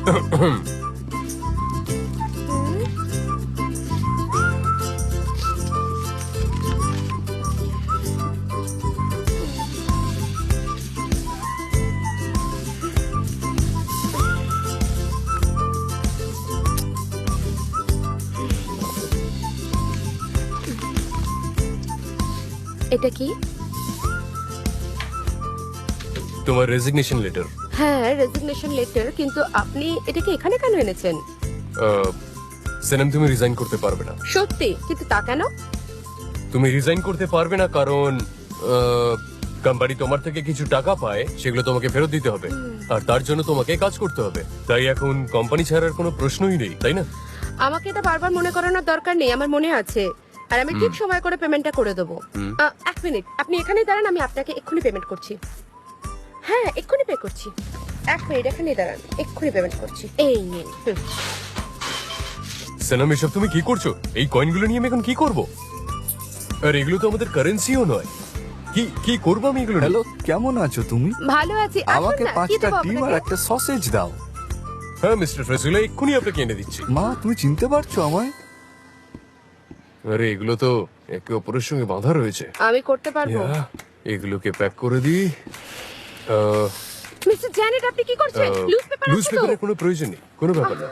এটা কি? তোমার রেজিগনেশন লেটার। হ্যাঁ, রেজিগনেশন লেটার, কিন্তু আপনি এটাকে এখানে কেন এনেছেন? সেনম, তুমি রিজাইন করতে পারবে না। সত্যি? কিন্তু তা কেন? তুমি রিজাইন করতে পারবে না কারণ কোম্পানি তোমার থেকে কিছু টাকা পায়, সেগুলো তোমাকে ফেরত দিতে হবে, আর তার জন্য তোমাকে কাজ করতে হবে। তাই এখন কোম্পানি ছাড়ার কোনো প্রশ্নই নেই, তাই না? আমাকে এটা বারবার মনে করানোর দরকার নেই, আমার মনে আছে, আর আমি ঠিক সময় করে পেমেন্টটা করে দেবো। এক মিনিট, আপনি এখানেই দাঁড়ান, আমি আপনাকে এক্ষুনি পেমেন্ট করছি। হ্যাঁ, এক্ষুনি পে করছি। এক মিনিট, এখানেই দাঁড়ান, এক্ষুনি পেমেন্ট করছি। এই নিন। সেনম, এসব তুমি কি করছো? এই কয়েনগুলো নিয়ে আমি এখন কি করব? আর এগুলো তো আমাদের কারেন্সিও নয়। কি কি করবো আমি এগুলো নিয়ে? হ্যালো, কেমন আছো তুমি? ভালো আছি। আসুন আমাকে না, কি 5টা দেবো ডিম আর আপনাকে? একটা সসেজ দাও। হ্যাঁ মিস্টার ফেসুলা, এক্ষুনি আপনাকে এনে দিচ্ছি। মা, তুমি চিনতে পারছো আমায়? আরে এগুলো তো একে অপরের সঙ্গে বাঁধা রয়েছে। আমি করতে পারবো। ইয়া, এগুলোকে প্যাক করে দিই। মিস্টার জ্যানেট, আপনি কি করছেন? লুজ পেপার লুজ আছে তো? পেপারের কোনো প্রয়োজন নেই, কোনো ব্যাপার না।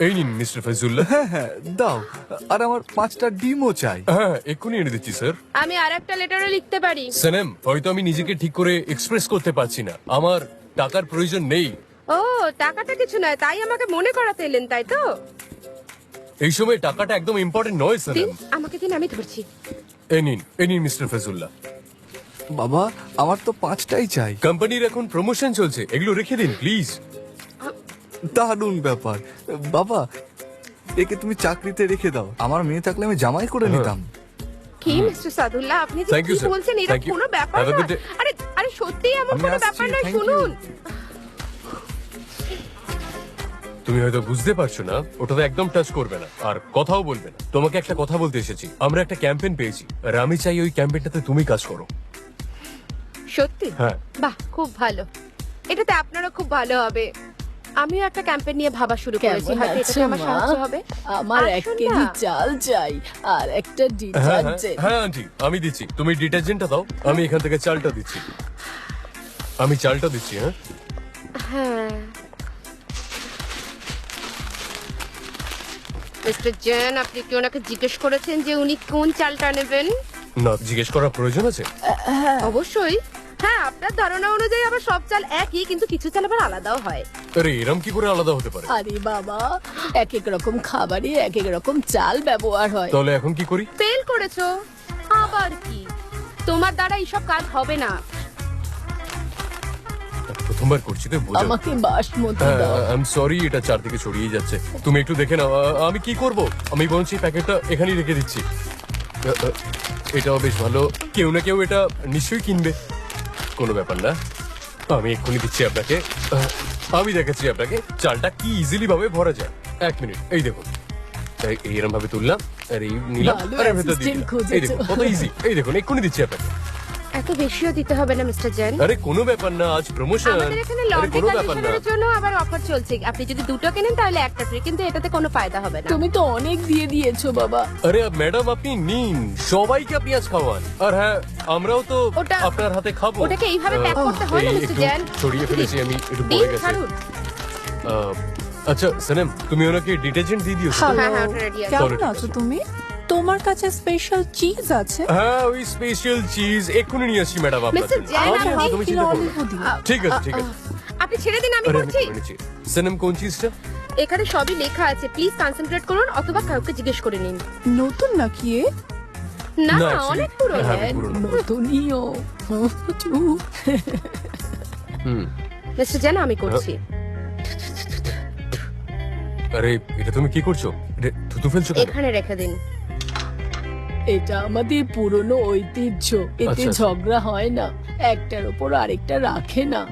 এই নিন মিস্টার ফেজুল্লাহ। হ্যাঁ হ্যাঁ, দাও। আর আমার 5টা ডিমও চাই। হ্যাঁ, এক্ষুনি এনে দিচ্ছি স্যার। আমি আরেকটা লেটারও লিখতে পারি। সেনেম, হয়তো আমি নিজেকে ঠিক করে এক্সপ্রেস করতে পারছি না। আমার টাকার প্রয়োজন নেই। ও, টাকাটা কিছু নয়, তাই আমাকে মনে করাতে এলেন, তাই তো? এই সময় টাকাটা একদম ইম্পর্টেন্ট নয় দিন, সেনেম। আমাকে দিন, আমি ধরছি। এই নিন মিস্টার ফেজুল্লাহ। বাবা, আমার তো 5টাই চাই। কোম্পানির এখন প্রমোশন চলছে, এগুলো রেখে দিন প্লিজ। দারুণ ব্যাপার। বাবা, একে তুমি চাকরিতে রেখে দাও। আমার মেয়ে থাকলে আমি জামাই করে নিতাম। কি মিস্টার সাদুল্লাহ, আপনি যে Thank কি you, sir. বলছেন, এটা Thank you. কোনো ব্যাপার Have a না। good day. আরে আরে, সত্যি এমন আমি কোনো আসছি, ব্যাপার নয়, thank you. শুনুন। তুমি হয়তো বুঝতে পারছো না, ওটাতে একদম টাচ করবে না আর কথাও বলবে না। তোমাকে একটা কথা বলতে এসেছি, আমরা একটা ক্যাম্পেইন পেয়েছি আর আমি চাই ওই ক্যাম্পেইনটাতে তুমি কাজ করো। সত্যি? হ্যাঁ। বাহ, খুব ভালো। এটাতে আপনারও খুব ভালো হবে। আমিও একটা ক্যাম্পেইন নিয়ে ভাবা শুরু করেছি, কেমন হয়তো আছো এটাতে আমার মা? সাহায্য হবে। আমার 1 আসুন কেজি না। চাল চাই আর একটা হ্যাঁ ডিটারজেন্ট। হ্যাঁ আন্টি, আমি দিচ্ছি। তুমি ডিটারজেন্টটা দাও, আমি এখান থেকে চালটা দিচ্ছি। আমি চালটা দিচ্ছি। হ্যাঁ হ্যাঁ। মিস্টার জেন, আপনি কি ওনাকে জিজ্ঞেস করেছেন যে উনি কোন চালটা নেবেন? না, জিজ্ঞেস করার প্রয়োজন আছে? অবশ্যই। হ্যাঁ, আপনার ধারণা অনুযায়ী আবার সব চাল একই, কিন্তু কিছু চাল আবার আলাদাও হয়। আরে এরম কি করে আলাদা হতে পারে? আরে বাবা, এক এক রকম খাবারে এক এক রকম চাল ব্যবহার হয়। তাহলে এখন কি করি? ফেল করেছো? আবার কি? তোমার দ্বারা এইসব কাজ হবে না। প্রথমবার করছি তো, বোঝা। আমাকে বাসমতি দাও। আই এম সরি, এটা চারদিকে ছড়িয়ে যাচ্ছে। তুমি একটু দেখে নাও। আমি কি করব? আমি বলছি প্যাকেটটা এখানেই রেখে দিচ্ছি। এটাও বেশ ভালো, কেউ না কেউ এটা নিশ্চয়ই কিনবে। কোনো ব্যাপার না, আমি এক্ষুনি দিচ্ছি আপনাকে। আমি দেখাচ্ছি আপনাকে চালটা কি ইজিলি ভাবে ভরা যায়। 1 মিনিট, এই দেখুন। এইরকম ভাবে তুললাম আর এই নিলাম ভালো আর এর ভেতর দিয়ে assistant দিলাম। খুঁজেছো। এই দেখুন কত ইজি। এই দেখুন, এক্ষুনি দিচ্ছি আপনাকে। এত বেশিও দিতে হবে না মিস্টার জেন। আরে কোনো ব্যাপার না, আজ প্রমোশন। আমাদের এখানে আরে লন্ড্রি কোনো ব্যাপার না। কন্ডিশনারের জন্য আবার অফার চলছে। আপনি যদি দুটো কেনেন তাহলে একটা ফ্রি, কিন্তু এটাতে কোনো ফায়দা হবে না। তুমি তো অনেক দিয়ে দিয়েছো বাবা। আরে ম্যাডাম, আপনি নিন, সবাইকে আপনি আজ খাওয়ান। আর হ্যাঁ, আমরাও তো ওটা- আপনার হাতে খাবো। ওটাকে এইভাবে প্যাক করতে হয় না এই মিস্টার একটু জেন। ছড়িয়ে ফেলেছি আমি, একটু দিন, পড়ে গেছে। ছাড়ুন। আচ্ছা সেনেম, তুমি ওনাকে ডিটারজেন্ট দিয়ে দিও। হ্যাঁ হ্যাঁ, ওটা রেডি আছে। চলো, কেমন ঠিক আছো আছে। তুমি? তোমার কাছে স্পেশাল চিজ আছে? হ্যাঁ, ওই স্পেশাল চিজ এক্ষুনি নিয়ে আসছি ম্যাডাম আপনার মিস্টার জন্য। জেন, আমাকে আপনি- তুমি চিন্তা করো না। ঠিক আছে, ঠিক আছে। আপনি ছেড়ে দিন, আমি আরে আমি করছি। করে নিচ্ছি। সেনেম, কোন চিজটা? এখানে সবই লেখা আছে, প্লিজ কনসেন্ট্রেট করুন, অথবা কাউকে জিজ্ঞেস করে নিন। নতুন নাকি এ? না, না, actually- অনেক পুরনো। হ্যাঁ, পুরনো। নতুনিও। মিস্টার জেন, আমি করছি। আরে এটা তুমি কি করছো? এটা থুতু ফেলছো কেন? এখানে রেখে দিন। এটা আমাদের পুরনো ঐতিহ্য, এতে আচ্ছা, আচ্ছা। ঝগড়া হয় না, একটার উপর আরেকটা রাখে না।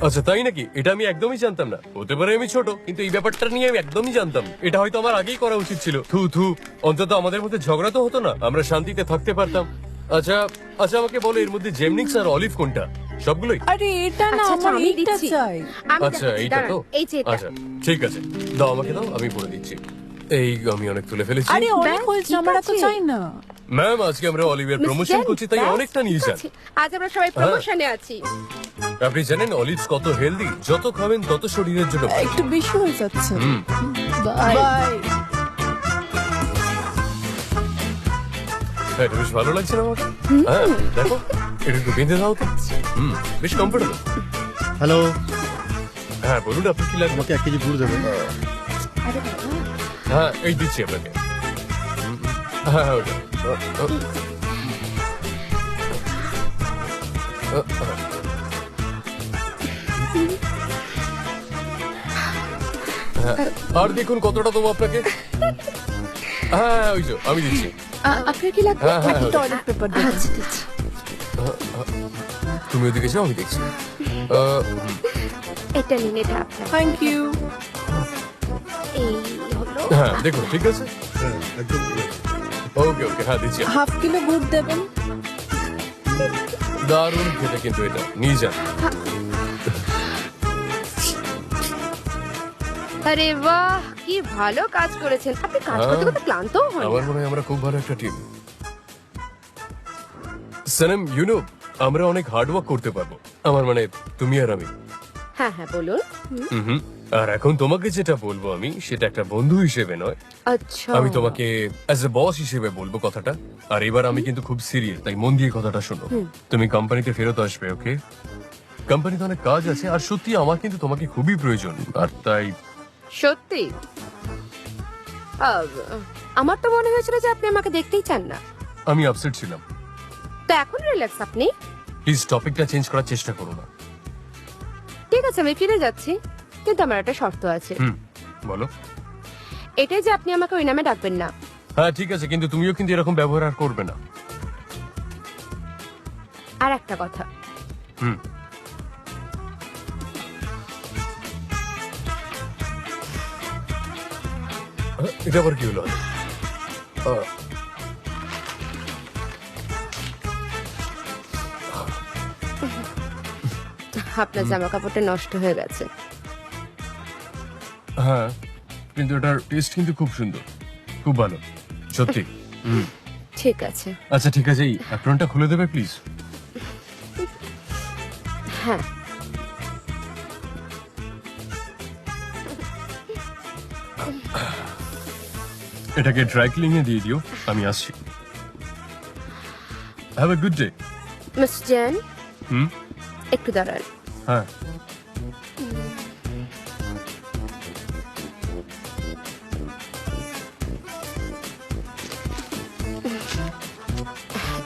আচ্ছা তাই নাকি? এটা আমি একদমই জানতাম না। হতে পারে আমি ছোট, কিন্তু এই ব্যাপারটা নিয়ে আমি একদমই জানতাম না। এটা হয়তো আমার আগেই করা উচিত ছিল। থু থু, অন্তত আমাদের মধ্যে ঝগড়া তো হতো না, আমরা শান্তিতে থাকতে পারতাম। আচ্ছা আচ্ছা, আমাকে বলো এর মধ্যে জেমনিক্স আর অলিভ কোনটা? সবগুলোই? আরে এটা না, আচ্ছা, আমার আমি এইটা দিচ্ছি। চাই। আমি আচ্ছা দেখাচ্ছি, এইটা দাঁড়ান। তো এই যে এটা। আচ্ছা ঠিক আছে, দাও আমাকে দাও, আমি পরে দিচ্ছি। এই আমি অনেক তুলে ফেলেছি। আরে অনেক ব্যাস, হয়েছে, ঠিক আমার এত আছে। চাই না। ম্যাম আজকে আমরা অলিভের Miss প্রমোশন Jen, করছি, তাই ব্যাস, অনেকটা নিয়ে ঠিক যান। আছে। আজ আমরা সবাই প্রমোশনে আছি। আপনি জানেন অলিভস কত হেলদি, যত খাবেন তত শরীরের জন্য ভালো। একটু বেশি হয়ে যাচ্ছে। Bye bye. এটা বেশ ভালো লাগছে না আমাকে? হ্যাঁ দেখো, এটা একটু বেঁধে দাও তো। বেশ কমফোর্টেবল। হ্যালো, হ্যাঁ বলুন আপনার কি লাগবে? আমাকে 1 কেজি গুড় দেবেন। আরে বাবা, হ্যাঁ এই দিচ্ছি আপনাকে। হ্যাঁ হ্যাঁ ওটা। হ্যাঁ, আর দেখুন কতটা দেবো আপনাকে। হ্যাঁ ওই তো আমি দিচ্ছি। আপনার কি লাগবে? হ্যাঁ, হ্যাঁ, হ্যাঁ। টয়লেট পেপার দেবেন। আচ্ছা দিচ্ছি। তুমি ওদিকে যাও, আমি দেখছি। এটা নিন, এটা আপনার। Thank you. এই হলো। হ্যাঁ দেখুন ঠিক আছে। হ্যাঁ, একদম ওকে ওকে, হ্যাঁ দিচ্ছি। হাফ কিলো গুড় দেবেন। দারুণ খেতে কিন্তু এটা, নিয়ে যান। আরে বাহ, কি ভালো কাজ করেছেন। আপনি কাজ করতে করতে ক্লান্ত হন আমার না? মনে হয় আমরা খুব ভালো একটা টিম। সনম ইউ নো, আমরা অনেক হার্ড ওয়ার্ক করতে পারবো। আমার মানে তুমি আর আমি। হ্যাঁ হ্যাঁ বলুন। হুম। আর এখন তোমাকে যেটা বলবো আমি, সেটা একটা বন্ধু হিসেবে নয়, আচ্ছা, আমি তোমাকে অ্যাজ এ বস হিসেবে বলবো কথাটা। আর এবার আমি কিন্তু খুব সিরিয়াস, তাই মন দিয়ে কথাটা শোনো। তুমি কোম্পানিতে ফেরত আসবে, ওকে? কোম্পানিতে অনেক কাজ আছে, আর সত্যি আমার কিন্তু তোমাকে খুবই প্রয়োজন। আর তাই সত্যি আমার তো মনে হয়েছিল যে আপনি আমাকে দেখতেই চান না। আমি আপসেট ছিলাম। তো এখন রিল্যাক্স আপনি। প্লিজ টপিকটা চেঞ্জ করার চেষ্টা করো না। ঠিক আছে, আমি ফিরে যাচ্ছি, কিন্তু আমার একটা শর্ত আছে। বলো। এটাই যে আপনি আমাকে ওই নামে ডাকবেন না। হ্যাঁ ঠিক আছে, কিন্তু তুমিও কিন্তু এরকম ব্যবহার আর করবে না। আর একটা কথা, হুম। এটা আবার কি হলো? আপনার জামা কাপড়টা নষ্ট হয়ে গেছে। হ্যাঁ, কিন্তু এটার টেস্ট কিন্তু খুব সুন্দর, খুব ভালো, সত্যি। ঠিক আছে। আচ্ছা ঠিক আছে, এই অ্যাপ্রনটা খুলে দেবে প্লিজ। হ্যাঁ, এটাকে ড্রাই ক্লিনিং এ দিয়ে দিও, আমি আসছি। Have a good day. Miss Jane, hmm. একটু দাঁড়ান। হ্যাঁ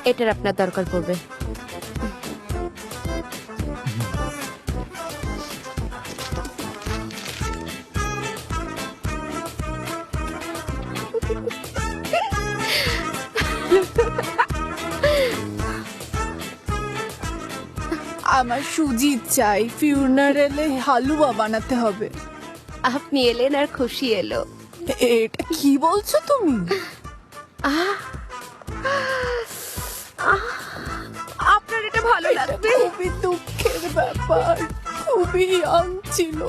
এটার আপনার দরকার পড়বে। আমার সুজি চাই, ফিউনারেলে হালুয়া বানাতে হবে। আপনি এলেন আর খুশি এলো। এটা কি বলছো তুমি? আপনার এটা ভালো লাগবে। খুবই দুঃখের ব্যাপার, খুবই ইয়াং ছিল,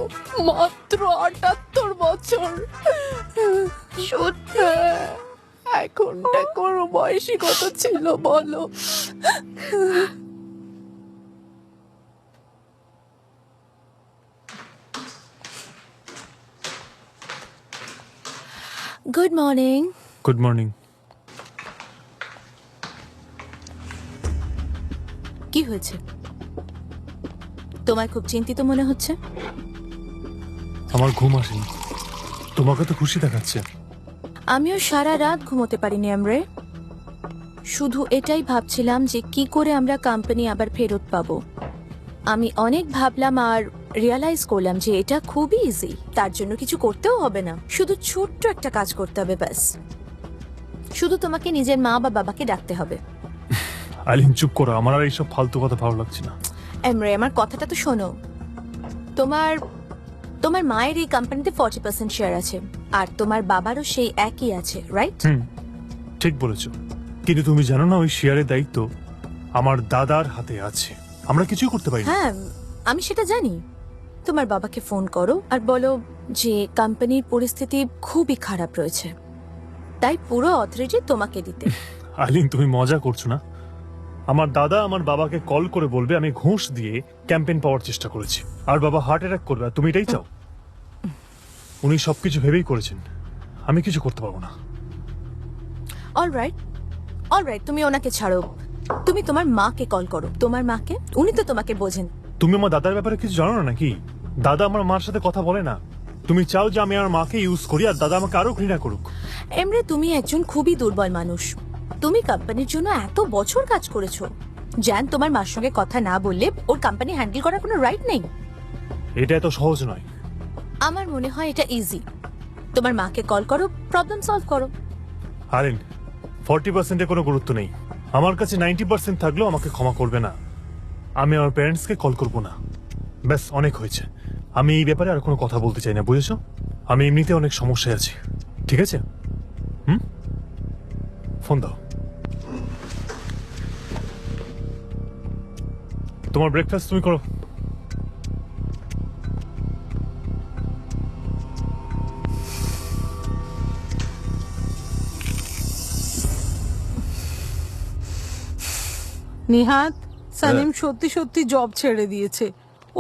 মাত্র 78 বছর। সত্যি? এখন ওর বয়সী কত ছিল বলো? Good morning. Good morning. কি হয়েছে? তোমার খুব চিন্তিত মনে হচ্ছে। আমার ঘুম আসেনি, তোমাকে তো খুশি দেখাচ্ছে। আমিও সারা রাত ঘুমোতে পারিনি আমরে। শুধু এটাই ভাবছিলাম যে কি করে আমরা কোম্পানি আবার ফেরত পাবো। আমি অনেক ভাবলাম আর রিয়ালাইজ করলাম যে এটা খুবই ইজি। তার জন্য কিছু করতেও হবে না, শুধু ছোট্ট একটা কাজ করতে হবে ব্যাস। শুধু তোমাকে নিজের মা বা বাবাকে ডাকতে হবে। আইলিন চুপ করো, আমার আর এইসব ফালতু কথা ভালো লাগছে না। এমরে, আমার কথাটা তো শোনো। তোমার মায়ের এই কোম্পানিতে 40% শেয়ার আছে, আর তোমার বাবারও সেই একই আছে, রাইট? ঠিক বলেছো, কিন্তু তুমি জানো না ওই শেয়ারের দায়িত্ব আমার দাদার হাতে আছে। আমরা কিছুই করতে পারি না। হ্যাঁ আমি সেটা জানি। তোমার বাবাকে ফোন করো আর বলো যে কোম্পানির পরিস্থিতি খুবই খারাপ রয়েছে, তাই পুরো অথরিটি তোমাকে দিতে। আইলিন তুমি মজা করছো না? আমার দাদা আমার বাবাকে কল করে বলবে আমি ঘুষ দিয়ে ক্যাম্পেইন পাওয়ার চেষ্টা করেছি, আর বাবা হার্ট অ্যাটাক করবে, আর তুমি এটাই চাও? উনি সবকিছু ভেবেই করেছেন, আমি কিছু করতে পারবো না। অলরাইট অলরাইট, তুমি ওনাকে ছাড়ো, তুমি তোমার মাকে কল করো। তোমার মাকে, উনি তো তোমাকে বোঝেন। তুমি আমার দাদার ব্যাপারে কিছু জানো না নাকি? দাদা আমার মার সাথে কথা বলে না। তুমি চাও যে আমি আমার মাকে ইউজ করি আর দাদা আমাকে আরো ঘৃণা করুক। এমরে তুমি একজন খুবই দুর্বল মানুষ। তুমি কোম্পানির জন্য এত বছর কাজ করেছো। জ্যান তোমার মার সঙ্গে কথা না বললে ওর কোম্পানি হ্যান্ডেল করার কোনো রাইট নেই। এটা এত সহজ নয়। আমার মনে হয় এটা ইজি। তোমার মাকে কল করো, প্রবলেম সলভ করো। আরিন 40%-এ কোনো গুরুত্ব নেই। আমার কাছে 90% থাকলেও আমাকে ক্ষমা করবে না। আমি আমার প্যারেন্টসকে কল করব না। ব্যাস অনেক হয়েছে। আমি এই ব্যাপারে আর কোনো কথা বলতে চাই না, বুঝেছো? আমি এমনিতে অনেক সমস্যায় আছি। ঠিক আছে? ফোন দাও। তোমার ব্রেকফাস্ট তুমি করো। নিহাত, সানিম সত্যি সত্যি জব ছেড়ে দিয়েছে।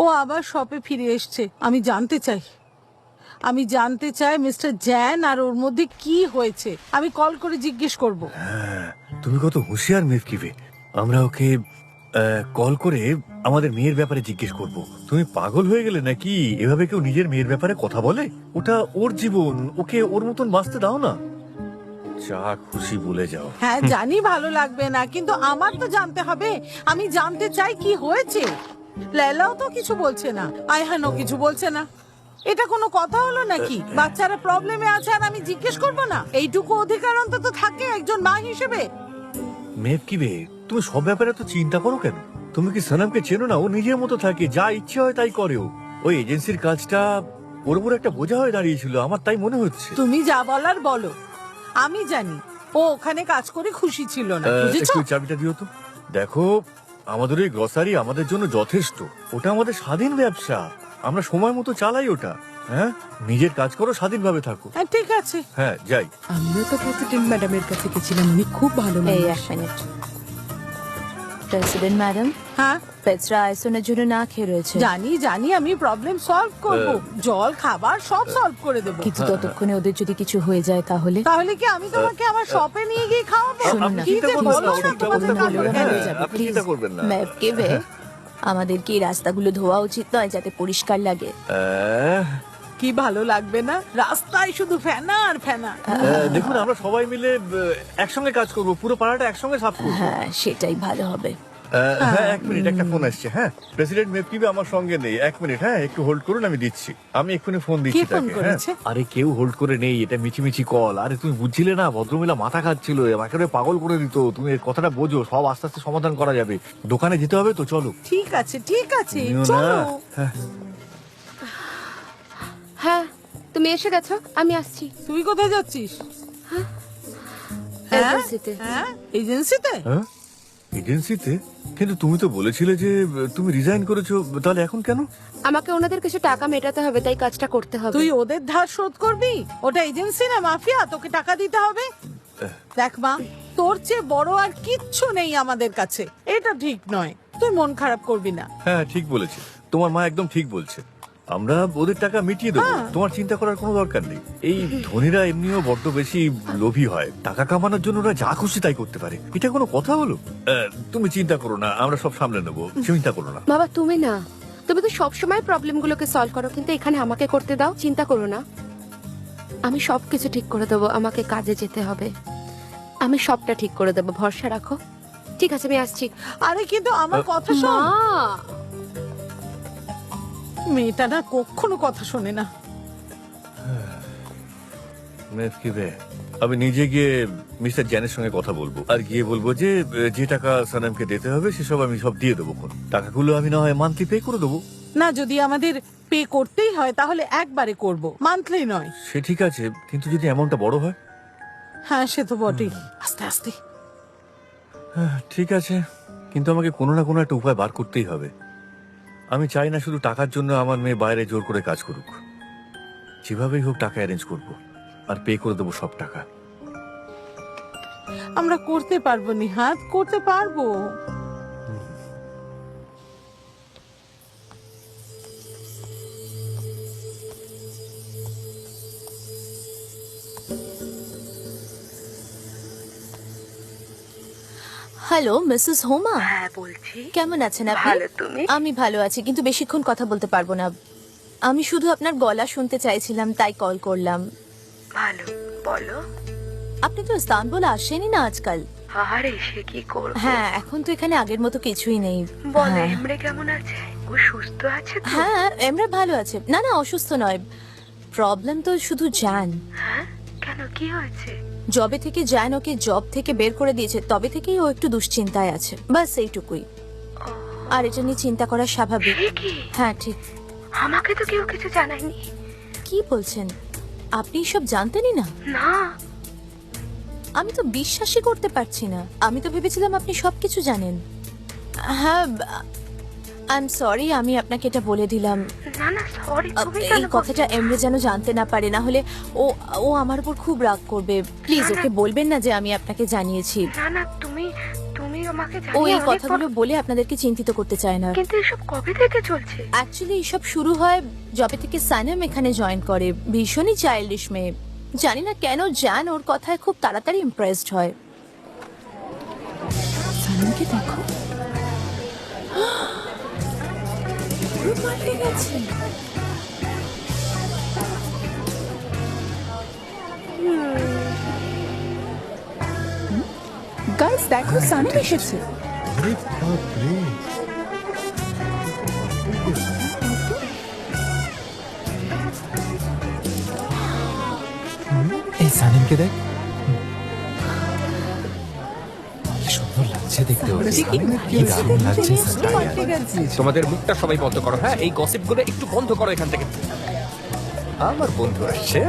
ও আবার শপে ফিরে এসছে। আমি জানতে চাই মিস্টার জ্যান আর ওর মধ্যে কি হয়েছে। আমি কল করে জিজ্ঞেস করব। তুমি কত হুঁশিয়ার মেফকিবে। আমরা ওকে কল করে আমাদের মেয়ের ব্যাপারে জিজ্ঞেস করব। তুমি পাগল হয়ে গেলে নাকি? এভাবে কেউ নিজের মেয়ের ব্যাপারে কথা বলে? ওটা ওর জীবন, ওকে ওর মতন বাঁচতে দাও না। যা খুশি বলে যাও। হ্যাঁ জানি ভালো লাগবে না, কিন্তু আমার তো জানতে হবে। আমি জানতে চাই কি হয়েছে। লেলাও তো কিছু বলছে না, আয়হানও কিছু বলছে না। এটা কোনো কথা হলো নাকি? বাচ্চারা প্রবলেমে আছে আর আমি জিজ্ঞেস করব না? এইটুকু অধিকার অন্তত থাকে একজন মা হিসেবে। মেফকিবে, তুমি সব ব্যাপারে তো চিন্তা করো কেন? তুমি কি সনমকে চেনো না? ও নিজের মতো থাকে, যা ইচ্ছে হয় তাই করে। ওই এজেন্সির কাজটা ওর উপর একটা বোঝা হয়ে দাঁড়িয়েছিল, আমার তাই মনে হচ্ছে। তুমি যা বলার বলো। আমি জানি ও ওখানে কাজ করে খুশি ছিল না, বুঝেছো? একটু চাবিটা দিও তো। দেখো, আমাদের ওই গ্রসারি আমাদের জন্য যথেষ্ট। ওটা আমাদের স্বাধীন ব্যবসা, আমরা সময় মতো চালাই ওটা। হ্যাঁ, নিজের কাজ করো, স্বাধীনভাবে থাকো। হ্যাঁ ঠিক আছে। হ্যাঁ, যাই। আমিও তো প্রেসিডেন্ট ম্যাডামের কাছে গেছিলাম, উনি খুব ভালো এই মানুষ। এক মিনিট। প্রেসিডেন্ট ম্যাডাম, হ্যাঁ পেট্রা আইসনের জন্য না খেয়ে রয়েছে। জানি জানি, আমি প্রবলেম সলভ করব। জল খাবার সব সলভ করে দেবো। কিন্তু ততক্ষণে ওদের যদি কিছু হয়ে যায় তাহলে? তাহলে কি আমি তোমাকে আমার শপে নিয়ে গিয়ে খাওয়াবো? শুনুন না, কি চিন্তা যে করবেন বলো না, না, ওটা তোমাদের ব্যবস্থা ভালো করবেন। লাগে। হ্যাঁ, যাবে, আপনি please। চিন্তা করবেন না। ম্যাপ কেবে আমাদের কি রাস্তাগুলো ধোয়া উচিত নয় যাতে পরিষ্কার লাগে? কি ভালো লাগবে না? রাস্তায় শুধু ফেনা আর ফেনা। দেখুন, আমরা সবাই মিলে একসঙ্গে কাজ করব, পুরো পাড়াটা একসঙ্গে সাফ করবো। হ্যাঁ সেটাই ভালো হবে। হ্যাঁ, এক মিনিট, একটা ফোন আসছে। হ্যাঁ, প্রেসিডেন্ট মেফকিবে আমার সঙ্গে নেই। এক মিনিট, হ্যাঁ একটু হোল্ড করুন, আমি দিচ্ছি। আমি এক্ষুনি ফোন দিচ্ছি কে ফোন তাকে। করেছে? হ্যাঁ। আরে কেউ হোল্ড করে নেই, এটা মিছিমিছি কল। আরে তুমি বুঝছিলে না, ভদ্রমহিলা মাথা খাচ্ছিল, আমাকে পাগল করে দিত। তুমি এর কথাটা বোঝো, সব আস্তে আস্তে সমাধান করা যাবে। দোকানে যেতে হবে তো, চলো। ঠিক আছে ঠিক আছে, তুমিও না। চলো। হ্যাঁ। হ্যাঁ, তুমি এসে গেছো, আমি আসছি। তুই কোথায় যাচ্ছিস? এজেন্সিতে। হ্যাঁ এজেন্সিতে? হ্যাঁ, এজেন্সিতে? কিন্তু তুমি তো বলেছিলে যে তুমি রিজাইন করেছো, তাহলে এখন কেন? আমাকে ওনাদের কিছু টাকা মেটাতে হবে, তাই কাজটা করতে হবে। তুই ওদের ধার শোধ করবি? ওটা এজেন্সি না মাফিয়া, তোকে টাকা দিতে হবে। দেখ মা, তোর চেয়ে বড় আর কিচ্ছু নেই আমাদের কাছে। এটা ঠিক নয়, তুই মন খারাপ করবি না। হ্যাঁ, ঠিক বলেছে তোমার মা, একদম ঠিক বলছে। আমরা ওদের টাকা মিটিয়ে দেবো, তোমার চিন্তা করার কোনো দরকার নেই। এই ধনীরা এমনিও বড্ড বেশি লোভী হয়, টাকা কামানোর জন্য ওরা যা খুশি তাই করতে পারে। এটা কোনো কথা হলো? তুমি চিন্তা করো না, আমরা সব সামলে নেবো, চিন্তা করো না। বাবা তুমি না, তুমি তো সবসময় প্রবলেমগুলোকে সলভ করো, কিন্তু এখানে আমাকে করতে দাও। চিন্তা করো না, আমি সবকিছু ঠিক করে দেবো। আমাকে কাজে যেতে হবে, আমি সবটা ঠিক করে দেবো, ভরসা রাখো। ঠিক আছে, আমি আসছি। আরে কিন্তু আমার কথা মা, শোন। মেয়েটা না কখনো কথা শোনে না। মেফকিবে, আমি নিজে গিয়ে মিস্টার জ্যানের সঙ্গে কথা বলবো, আর গিয়ে বলবো যে যে টাকা সানামকে দিতে হবে সেসব আমি সব দিয়ে দেবো। টাকাগুলো আমি না হয় মান্থলি পে করে দেবো। না, যদি আমাদের পে করতেই হয় তাহলে একবারে করব, মান্থলি নয়। সে ঠিক আছে, কিন্তু যদি অ্যামাউন্টটা বড় হয়? হ্যাঁ সে তো বটেই। আস্তে আস্তে। ঠিক আছে, কিন্তু আমাকে কোনো না কোনো একটা উপায় বার করতেই হবে। আমি চাই না শুধু টাকার জন্য আমার মেয়ে বাইরে জোর করে কাজ করুক। যেভাবেই হোক টাকা অ্যারেঞ্জ করব আর পে করে দেবো সব টাকা। আমরা করতে পারবো নিহাত, করতে পারবো। হ্যালো মিসেস হোমা, হ্যাঁ বলছি। কেমন আছেন আপনি? ভালো, তুমি? আমি ভালো আছি, কিন্তু বেশিক্ষণ কথা বলতে পারবো না। আমি শুধু আপনার গলা শুনতে চাইছিলাম, তাই কল করলাম। ভালো, বলো। আপনি তো ইস্তানবুল আসেনি না আজকাল? আর এসে কি করবো? হ্যাঁ, এখন তো এখানে আগের মতো কিছুই নেই। বলে হ্যাঁ। এমরে কেমন আছে? ও সুস্থ আছে তো? হ্যাঁ, এমরা ভালো আছে। না না, অসুস্থ নয়। প্রবলেম তো শুধু জান। হ্যাঁ, কেন, কি হয়েছে? জবে থেকে জান ওকে জব থেকে বের করে দিয়েছে, তবে থেকেই ও একটু দুশ্চিন্তায় আছে, বাস এইটুকুই। আর এটা নিয়ে চিন্তা করা স্বাভাবিক। সে কি? হ্যাঁ ঠিক। আমাকে তো কেউ কিছু জানায়নি। কি বলছেন? আপনি সব জানতেনই না? না। আমি তো বিশ্বাসই করতে পারছি না। আমি তো ভেবেছিলাম আপনি সবকিছু জানেন। হ্যাঁ, আই এম সরি, আমি আপনাকে এটা বলে দিলাম। না না, সরি, তুমি এই কেন কথাটা এমরে যেন জানতে না পারে, না হলে ও ও আমার উপর খুব রাগ করবে। প্লিজ ওকে বলবেন না যে আমি আপনাকে জানিয়েছি। না না, তুমি আমাকে ও জানিয়ে এই অনেক কথাগুলো বলে আপনাদেরকে চিন্তিত করতে চায় না। কিন্তু এসব কবে থেকে চলছে? অ্যাকচুয়ালি এসব শুরু হয় যবে থেকে সানাম এখানে জয়েন করে। ভীষণই চাইল্ডিশ মেয়ে। জানি না কেন জান ওর কথায় খুব তাড়াতাড়ি ইমপ্রেসড হয়। সানামকে দেখো, পাল্টে গেছে। গাইস দেখো, সানাম এসেছে। এই সানিমকে দেখ, কি সুন্দর লাগছে দেখতে ওকে। কি দারুণ লাগছে সানিম। তোমাদের মুখটা সবাই বন্ধ করো, হ্যাঁ? এই গসিপ গুলো একটু বন্ধ করো এখান থেকে। আমার বন্ধু আসছে।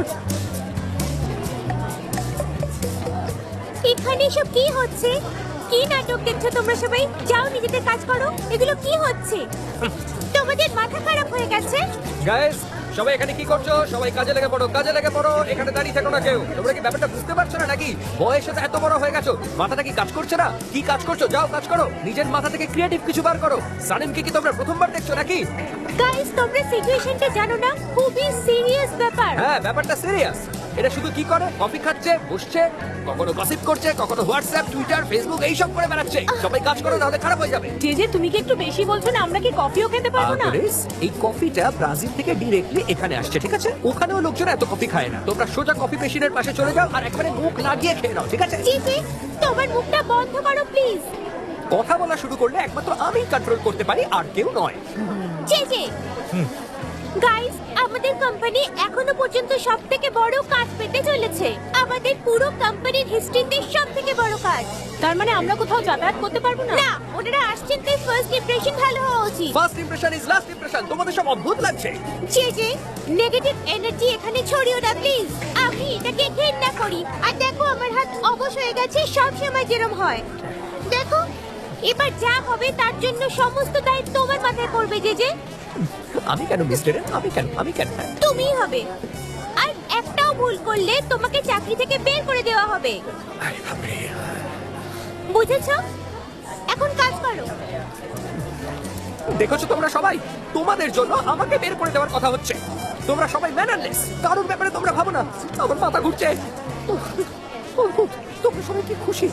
এখানে সব কি হচ্ছে? কি নাটক দেখছো তোমরা সবাই? যাও নিজেদের কাজ করো। এগুলো কি হচ্ছে? তোমাদের মাথা খারাপ হয়ে গেছে? গাইস, সবাই এখানে কি করছো? সবাই কাজে লেগে পড়ো, কাজে লেগে পড়ো। এখানে দাঁড়িয়ে থেকো না কেউ। তোমরা কি ব্যাপারটা বুঝতে পারছো না নাকি? বয়সে তো এত বড় হয়ে গেছো, মাথাটা কি কাজ করছে না? কি কাজ করছো? যাও কাজ করো, নিজের মাথা থেকে ক্রিয়েটিভ কিছু বার করো। সানিমকে কি তোমরা প্রথমবার দেখছো নাকি? গাইস, তোমরা সিচুয়েশনটা জানো না? খুবই সিরিয়াস ব্যাপার। হ্যাঁ, ব্যাপারটা সিরিয়াস। এটা শুধু কি করে? কফি খাচ্ছে, বসছে, কখনো গসিপ করছে, কখনো হোয়াটসঅ্যাপ, টুইটার, ফেসবুক এইসব করে বেড়াচ্ছে। সবাই কাজ করো, নাহলে খারাপ হয়ে যাবে। যে তুমি কি একটু বেশি বলছো না? আমরা কি কফিও খেতে পারবো না? আদরেস, এই কফিটা ব্রাজিল থেকে ডিরেক্টলি এখানে আসছে, ঠিক আছে? ওখানেও লোকজন এত কফি খায় না। তোমরা সোজা কফি মেশিনের পাশে চলে যাও আর একবারে মুখ লাগিয়ে খেয়ে নাও, ঠিক আছে? চিপি, তোমার মুখটা বন্ধ করো প্লিজ। কথা বলা শুরু করলে একমাত্র আমি কন্ট্রোল করতে পারি, আর কেউ নয়। জেজে, গাইস, আমাদের কোম্পানি এখনো পর্যন্ত সবথেকে বড় কাজ পেতে চলেছে। আমাদের পুরো কোম্পানির হিস্ট্রিতে সবথেকে বড় কাজ। তার মানে আমরা কোথাও যাতায়াত করতে পারবো না? না, ওনারা আসছেন তাই ফার্স্ট ইমপ্রেশন ভালো হওয়া উচিত। First impression is last impression. তোমাদের সব অদ্ভুত লাগছে। জেজে, নেগেটিভ এনার্জি এখানে ছড়িও না প্লিজ। আমি এটাকে ঘৃণা করি। আর দেখো, আমার হাত অবশ হয়ে গেছে, সব সময় যেরকম হয়। দেখো, এবার যা হবে তার জন্য সমস্ত দায়িত্ব তোমার মাথায় পড়বে জেজে। আমি কেন মিস্টার? আমি কেন? তুমিই হবে। আর একটাও ভুল করলে তোমাকে চাকরি থেকে বের করে দেওয়া হবে। আরে বাপরে। বুঝেছো? এখন কাজ করো। দেখেছো তোমরা সবাই, তোমাদের জন্য আমাকে বের করে দেওয়ার কথা হচ্ছে। তোমরা সবাই ম্যানারলেস। কারোর ব্যাপারে তোমরা ভাবো না। আমার মাথা ঘুরছে। তোমরা সবাই কি খুশি,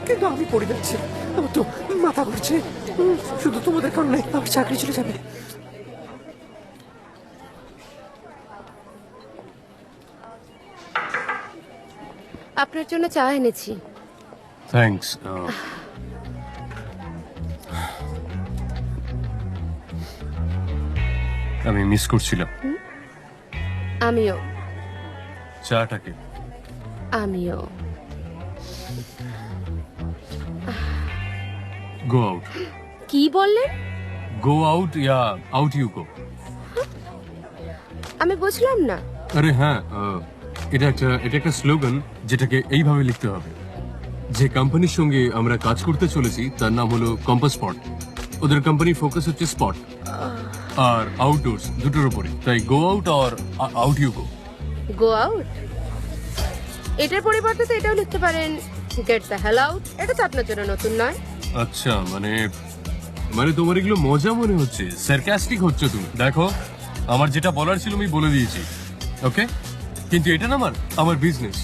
কিন্তু আমি পড়ে যাচ্ছি। আমার তো মাথা ঘুরছে। শুধু তোমাদের কারণে আমার চাকরি চলে যাবে। আপনার জন্য চা এনেছি। থ্যাঙ্কস। আমি মিস করছিলাম আমিও। চাটাকে। আমিও। Go out. কি বললেন? Go out ya out you go. আমি বুঝলাম না। আরে হ্যাঁ, এটা একটা স্লোগান যেটাকে এইভাবে লিখতে হবে। যে কোম্পানির সঙ্গে আমরা কাজ করতে চলেছি তার নাম হলো কম্পাস স্পট। ওদের কোম্পানি ফোকাস হচ্ছে স্পট আর আউটডোরস দুটোর উপরে, তাই গো আউট আর out you go. Go out, এটার পরিবর্তে তো এটাও লিখতে পারেন গেট দ্য হেল আউট। এটা তো আপনার জন্য নতুন নয়। আচ্ছা, মানে মানে তোমার এগুলো মজা মনে হচ্ছে, সার্কাস্টিক হচ্ছে তুমি। দেখো, আমার যেটা বলার ছিল আমি বলে দিয়েছি, ওকে? কিন্তু এটা না আমার বিজনেস।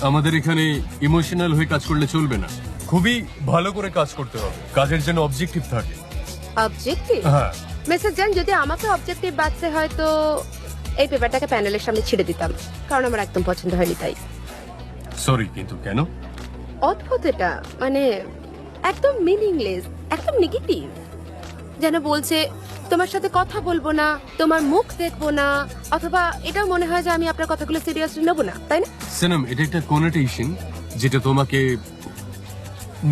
আমাদের এখানে ইমোশনাল হয়ে কাজ করলে চলবে না, খুবই ভালো করে কাজ করতে হবে, কাজের জন্য অবজেক্টিভ থাকে। অবজেক্টিভ? হ্যাঁ। মেসেজ জান, যদি আমাকে অবজেক্টিভ বাঁচতে হয় তো এই পেপারটাকে প্যানেলের সামনে ছিঁড়ে দিতাম, কারণ আমার একদম পছন্দ হয়নি তাই। সরি, কিন্তু কেন? অদ্ভুত এটা, মানে একদম মিনিংলেস, একদম নেগেটিভ। যেন বলছে তোমার সাথে কথা বলবো না, তোমার মুখ দেখবো না, অথবা এটাও মনে হয় যে আমি আপনার কথাগুলো সিরিয়াসলি নেবো না, তাই না? সেনম, এটা একটা কোনোটেশন যেটা তোমাকে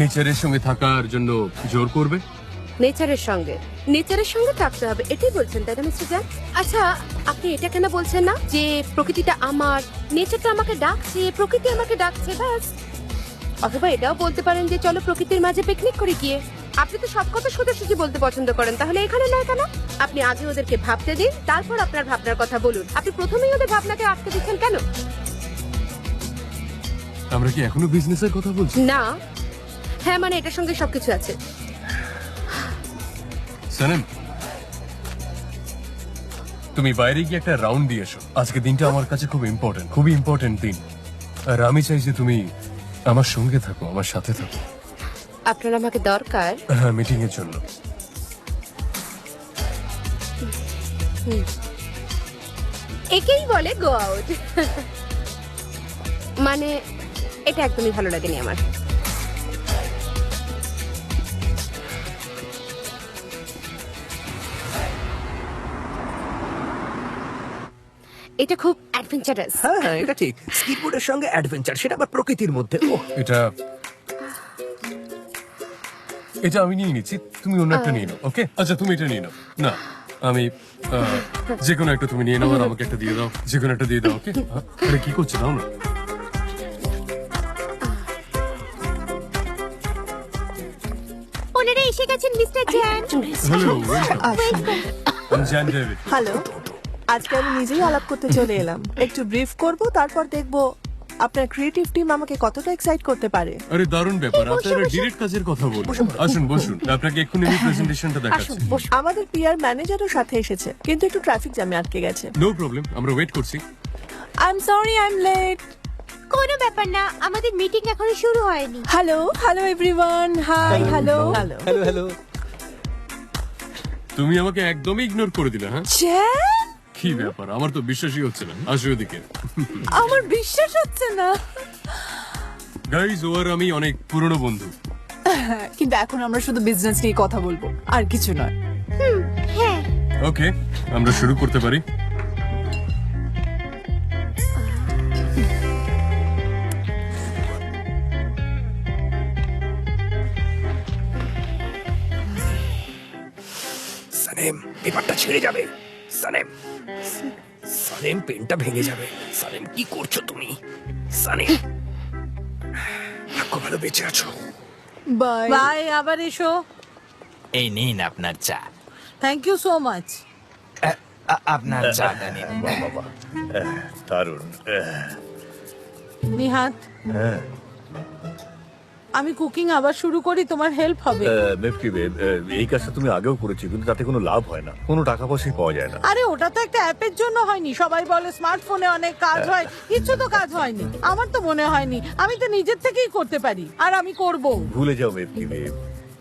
নেচারের সঙ্গে থাকার জন্য জোর করবে। নেচারের সঙ্গে থাকতে হবে, এটাই বলছেন তাই না মিস্টার জ্যান? আচ্ছা, আপনি এটা কেন বলছেন না যে প্রকৃতিটা আমার, নেচারটা আমাকে ডাকছে, প্রকৃতি আমাকে ডাকছে, ব্যাস। অথবা এটাও বলতে পারেন যে চলো প্রকৃতির মাঝে পিকনিক করে গিয়ে। আপনি তো সব কথা সোজাসুজি বলতে পছন্দ করেন, তাহলে এখানে নয় কেন? আপনি আগে ওদেরকে ভাবতে দিন, তারপর আপনার ভাবনার কথা বলুন। আপনি প্রথমেই ওদের ভাবনাকে আটকে দিচ্ছেন কেন? আমরা কি এখনো বিজনেসের কথা বলছি? না, হ্যাঁ, মানে এটার সঙ্গে সবকিছু আছে। সেনম, তুমি বাইরে গিয়ে একটা রাউন্ড দিয়ে এসো। আজকে দিনটা আমার কাছে খুব ইম্পর্টেন্ট, খুবই ইম্পর্টেন্ট দিন, আর আমি চাই যে তুমি আমার সঙ্গে থাকো, আমার সাথে থাকো। আপনার আমাকে দরকার? হ্যাঁ, মিটিং এর জন্য। একেই বলে গো আউট। মানে এটা একদমই ভালো লাগেনি আমার। এটা খুব অ্যাডভেঞ্চারাস। হ্যাঁ, এটা ঠিক। স্কিটবোর্ডের সঙ্গে অ্যাডভেঞ্চার, সেটা আবার প্রকৃতির মধ্যে। ওহ, এটা এটা আমি নিয়ে নিচ্ছি, তুমি অন্য একটা নিয়ে নাও, ওকে? আচ্ছা, তুমি এটা নিয়ে নাও। না, আমি যে কোনো একটা তুমি নিয়ে নাও, আর আমাকে একটা দিয়ে দাও, যে কোনো একটা দিয়ে দাও, ওকে? আরে কি করছো, দাও না। ওনারা এসে গেছেন mister Gen. Hello, welcome. Gen David. Hello, আজকে আমি নিজেই আলাপ করতে চলে এলাম। একটু ব্রিফ করব, তারপর দেখব আপনার ক্রিয়েটিভ টিম আমাকে কতটা এক্সাইট করতে পারে। আরে দারুণ ব্যাপার, আপনারা ডিরেক্ট কাজের কথা বলুন। আসুন, বসুন, আপনাকে এক্ষুনি আমি প্রেজেন্টেশনটা দেখাচ্ছি। আমাদের পিআর ম্যানেজারও সাথে এসেছে, কিন্তু একটু ট্রাফিক জ্যামে আটকে গেছে। নো প্রবলেম, আমরা ওয়েট করছি। I am sorry, I am late. কোনো ব্যাপার না, আমাদের মিটিং এখনো শুরু হয়নি। Hello hello everyone, hi. Hello hello hello hello. তুমি আমাকে একদমই ইগনোর করে দিলে। হ্যাঁ, জ্যান, কি ব্যাপার, আমার তো বিশ্বাসই হচ্ছে না। আসো ওদিকে। আমার বিশ্বাস হচ্ছে না। গাইজ, ও আর আমি অনেক পুরনো বন্ধু। কিন্তু এখন আমরা শুধু বিজনেস নিয়ে কথা বলবো, আর কিছু নয়। ওকে, আমরা শুরু করতে পারি। সানেম, পেপারটা ছিঁড়ে যাবে। সানেম, সানেম, পেনটা ভেঙে যাবে। সানেম, কি করছো তুমি? সানেম, ভাগ্য ভালো বেঁচে আছো। বাই বাই, আবার এসো। এই নিন আপনার চা। Thank you so much. আপনার চাটা নিন। দারুণ। নিহাত, হ্যাঁ, আমি কুকিং আবার শুরু করি, তোমার হেল্প হবে। মেফকিবে, এই কাজটা তুমি আগেও করেছি, কিন্তু তাতে কোনো লাভ হয় না, কোনো টাকা পয়সাই পাওয়া যায় না। আরে ওটা তো একটা অ্যাপের জন্য হয়নি। সবাই বলে স্মার্টফোনে অনেক কাজ হয়, কিছু তো কাজ হয়নি। আমার তো মনে হয়নি, আমি তো নিজের থেকেই করতে পারি, আর আমি করব। ভুলে যাও মেফকিবে,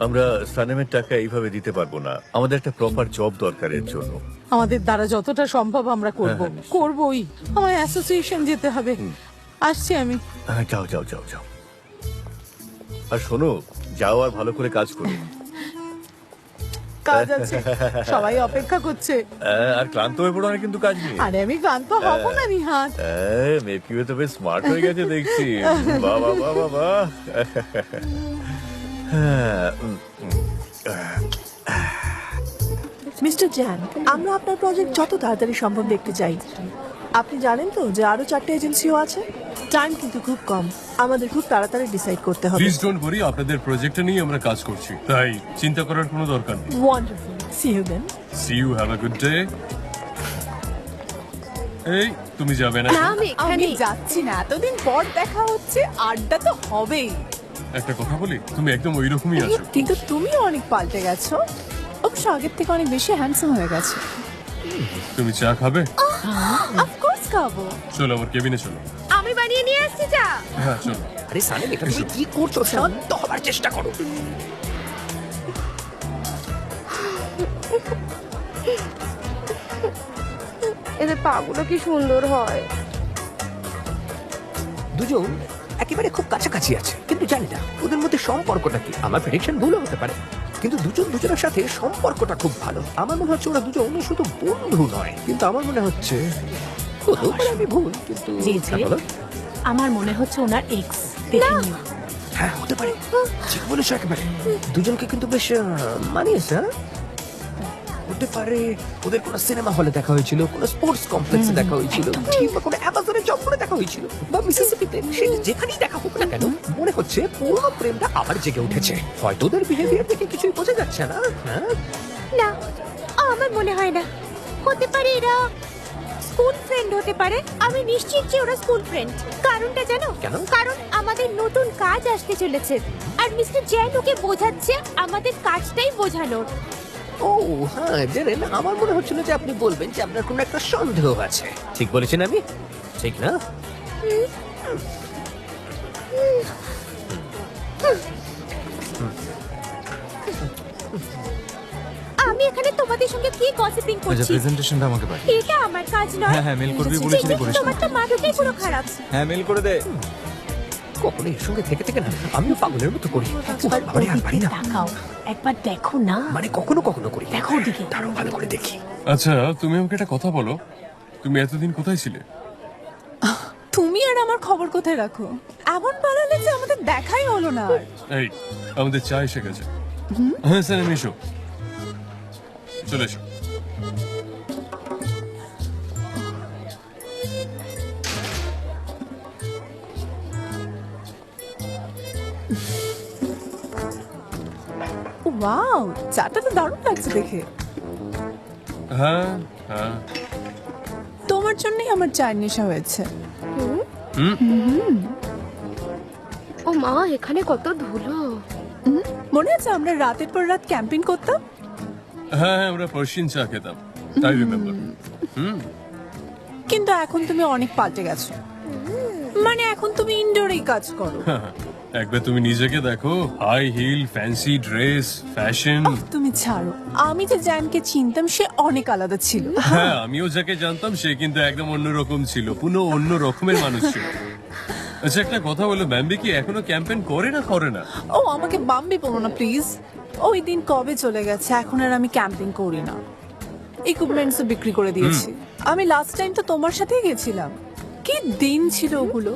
আমরা সানেমের টাকা এইভাবে দিতে পারবো না, আমাদের একটা প্রপার জব দরকারের জন্য। আমাদের দ্বারা যতটা সম্ভব আমরা করব, করবই। আমার অ্যাসোসিয়েশন যেতে হবে। আসছি আমি। যাও যাও যাও যাও। আর শোনো, যাও আর ভালো করে কাজ করো। কাজ আছে, সবাই অপেক্ষা করছে। আর ক্লান্ত হয়ে পড়ো না কিন্তু কাজ নিয়ে। আরে আমি ক্লান্ত হব না নিহাত। মেফকিবে তো বেশ স্মার্ট হয়ে গেছে দেখছি। বাহ বাহ বাহ বাহ বাহ। মিস্টার জ্যান, আমরা আপনার প্রজেক্ট যত তাড়াতাড়ি সম্ভব দেখতে চাই। আপনি জানেন তো যে আরো 4টে এজেন্সিও আছে। টাইম কিন্তু খুব কম, আমাদের খুব তাড়াতাড়ি ডিসাইড করতে হবে। প্লিজ ডোন্ট ওয়ারি, আপনাদের প্রজেক্টটা নিয়ে আমরা কাজ করছি, তাই চিন্তা করার কোনো দরকার নেই। Wonderful, see you then. See you, have a good day. এই তুমি যাবে না? না আমি আমি এখানে যাচ্ছি না, এতদিন পর দেখা হচ্ছে, আড্ডা তো হবেই। একটা কথা বলি, তুমি একদম ওই রকমই আছো। কিন্তু তুমিও অনেক পাল্টে গেছো, অবশ্য আগের থেকে অনেক বেশি হ্যান্ডসাম হয়ে গেছে। তুমি চা খাবে? অফকোর্স খাবো। চলো আমার কেবিনে চলো। আমি বানিয়ে নিয়ে আসছি চা। হ্যাঁ চলো। আরে সানি, এটা তুমি কি করছো? শান্ত হবার চেষ্টা করো। এদের পাগুলো কি সুন্দর হয়। দুজন একেবারে খুব কাছাকাছি আছে, কিন্তু জানি না ওদের মধ্যে সম্পর্কটা কি। আমার প্রেডিকশন ভুলও হতে পারে, কিন্তু দুজন দুজনের সাথে সম্পর্কটা খুব ভালো। আমার মনে হচ্ছে ওরা দুজন শুধু বন্ধু নয়, কিন্তু আমার মনে হচ্ছে, হতেও পারে আমি ভুল, কিন্তু হ্যাঁ, বলো। আমার মনে হচ্ছে ওনার এক্স। হ্যাঁ হতে পারে, ঠিক বলেছো একেবারে। দুজনকে কিন্তু বেশ মানিয়েছে। হ্যাঁ? হতে পারে ওদের কোনো সিনেমা হলে দেখা হয়েছিল, কোনো স্পোর্টস কমপ্লেক্সে দেখা হয়েছিল, কিংবা কোনো অ্যামাজনের জঙ্গলে দেখা হয়েছিল, বা মিসিসিপিতে। সে যেখানেই দেখা হোক না কেন, মনে হচ্ছে পুরো প্রেমটা আবার জেগে উঠেছে। হয়তো ওদের বিহেভিয়ার দেখে কিছুই বোঝা যাচ্ছে না। হ্যাঁ না, আমার মনে হয় না। হতে পারে এরা স্কুল ফ্রেন্ড হতে পারে। আমি নিশ্চিত যে ওরা স্কুল ফ্রেন্ড। কারণটা জানো? কেন? কারণ আমাদের নতুন কাজ আসতে চলেছে, আর মিস্টার জ্যান ওকে বোঝাচ্ছে আমাদের কাজটাই বোঝানোর। ও হ্যাঁ, জানেন আমার মনে হচ্ছিল যে আপনি বলবেন যে আপনার কোনো একটা সন্দেহ আছে। ঠিক বলেছেন আমি, ঠিক না? আমি এখানে তোমাদের সঙ্গে কি গসিপিং করছি? প্রেজেন্টেশনটা আমাকে পাঠিয়ে এটা আমার কাজ নয়। হ্যাঁ, হ্যাঁ, মেল করবি বলেছিলি, করিস না। তোমার তো মাথাটাই পুরো খারাপ। হ্যাঁ, মেল করে দে। কখনো এর সঙ্গে থেকে থেকে না আমিও পাগলের মতো করি। বাবারে, আর পারি না। তাকাও, একবার দেখো না। মানে কখনো কখনো করি। দেখো ওদিকে। আরো ভালো করে দেখি। আচ্ছা তুমি আমাকে একটা কথা বলো, তুমি এতদিন কোথায় ছিলে? তুমি আর আমার খবর কোথায় রাখো? এমন পালালে যে আমাদের দেখাই হলো না আর। এই আমাদের চা এসে গেছে। হ্যাঁ স্যার, আমি এসো, চলে এসো। ওয়াও, চাটা তো দারুণ লাগছে দেখে। হ্যাঁ হ্যাঁ। তোমার জন্যই আমার চায়ের নেশা হয়েছে। ও মা, এখানে কত ধুলো। মনে আছে আমরা রাতের পর রাত ক্যাম্পিং করতাম? হ্যাঁ হ্যাঁ, আমরা পার্সিয়ান চা খেতাম, আই রিমেম্বার। কিন্তু এখন তুমি অনেক পাল্টে গেছো। মানে এখন তুমি ইনডোরেই কাজ করো। একবার তুমি নিজেকে দেখো, high heel, fancy dress, fashion. তুমি ছাড়ো, আমি যে জ্যানকে চিনতাম সে অনেক আলাদা ছিল। হ্যাঁ আমিও যাকে জানতাম সে কিন্তু একদম অন্যরকম ছিল, পুরো অন্য রকমের মানুষ ছিল। আচ্ছা একটা কথা বলো, ব্যাম্বি কি এখনো ক্যাম্পেইন করে না করে না? ও আমাকে বাম্বি বলো না প্লিজ। ওই দিন কবে চলে গেছে, এখন আর আমি ক্যাম্পিং করি না। ইকুইপমেন্টস বিক্রি করে দিয়েছি। আমি লাস্ট টাইম তো তোমার সাথেই গেছিলাম। কি দিন ছিল ওগুলো,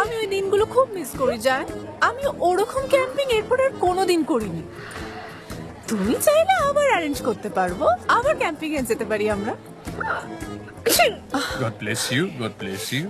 আমি ওই দিনগুলো খুব মিস করি। যায় আমি ওরকম ক্যাম্পিং এরপর আর কোনোদিন করিনি। তুমি চাইলে আবার অ্যারেঞ্জ করতে পারবো, আবার ক্যাম্পিং এ যেতে পারি আমরা। God bless you, God bless you.